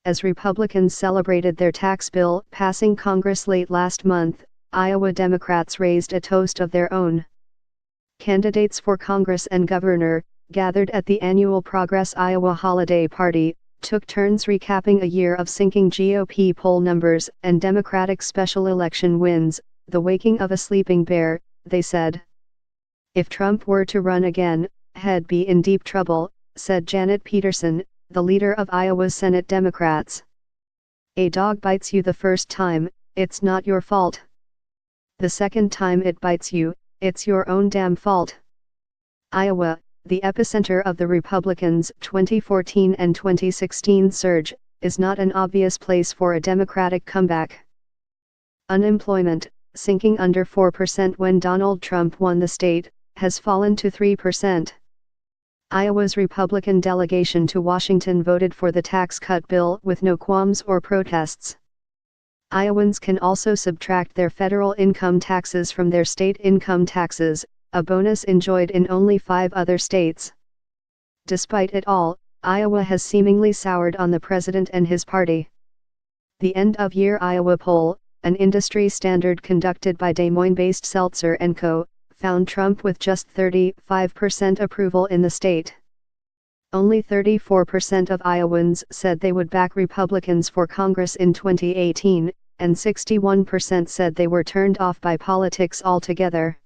As Republicans celebrated their tax bill passing Congress late last month, Iowa Democrats raised a toast of their own. Candidates for Congress and governor, gathered at the annual Progress Iowa holiday party, took turns recapping a year of sinking GOP poll numbers and Democratic special election wins, the waking of a sleeping bear, they said. If Trump were to run again, he'd be in deep trouble, said Janet Peterson, the leader of Iowa's Senate Democrats. A dog bites you the first time, it's not your fault. The second time it bites you, it's your own damn fault. Iowa, the epicenter of the Republicans' 2014 and 2016 surge, is not an obvious place for a Democratic comeback. Unemployment, sinking under 4% when Donald Trump won the state, has fallen to 3%. Iowa's Republican delegation to Washington voted for the tax cut bill with no qualms or protests. Iowans can also subtract their federal income taxes from their state income taxes, a bonus enjoyed in only 5 other states. Despite it all, Iowa has seemingly soured on the president and his party. The end-of-year Iowa poll, an industry standard conducted by Des Moines-based Seltzer & Co., found Trump with just 35% approval in the state. Only 34% of Iowans said they would back Republicans for Congress in 2018, and 61% said they were turned off by politics altogether.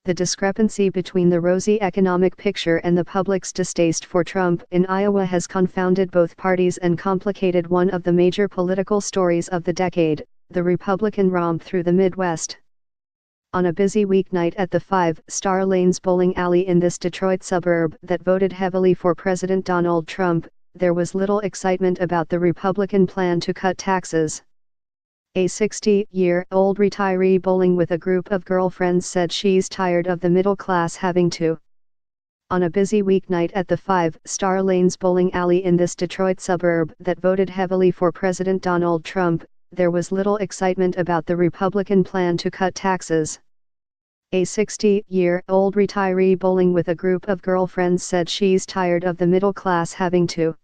The discrepancy between the rosy economic picture and the public's distaste for Trump in Iowa has confounded both parties and complicated one of the major political stories of the decade, the Republican romp through the Midwest. On a busy weeknight at the Five-Star Lanes bowling alley in this Detroit suburb that voted heavily for President Donald Trump, there was little excitement about the Republican plan to cut taxes. A 60-year-old retiree bowling with a group of girlfriends said she's tired of the middle class having to. On a busy weeknight at the Five-Star Lanes bowling alley in this Detroit suburb that voted heavily for President Donald Trump, there was little excitement about the Republican plan to cut taxes. A 60-year-old retiree bowling with a group of girlfriends said she's tired of the middle class having to.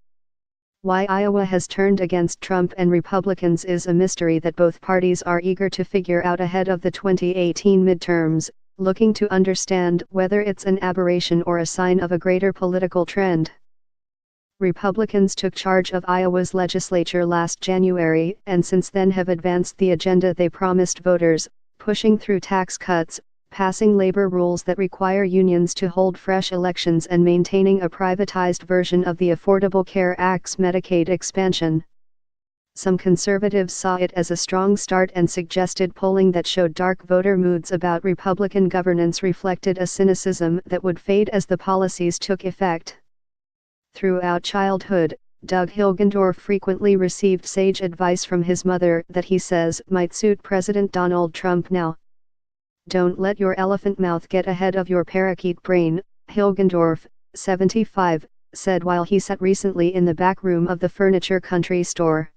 Why Iowa has turned against Trump and Republicans is a mystery that both parties are eager to figure out ahead of the 2018 midterms, looking to understand whether it's an aberration or a sign of a greater political trend. Republicans took charge of Iowa's legislature last January and since then have advanced the agenda they promised voters, pushing through tax cuts, passing labor rules that require unions to hold fresh elections and maintaining a privatized version of the Affordable Care Act's Medicaid expansion. Some conservatives saw it as a strong start and suggested polling that showed dark voter moods about Republican governance reflected a cynicism that would fade as the policies took effect. Throughout childhood, Doug Hilgendorf frequently received sage advice from his mother that he says might suit President Donald Trump now. Don't let your elephant mouth get ahead of your parakeet brain, Hilgendorf, 75, said while he sat recently in the back room of the Furniture Country store.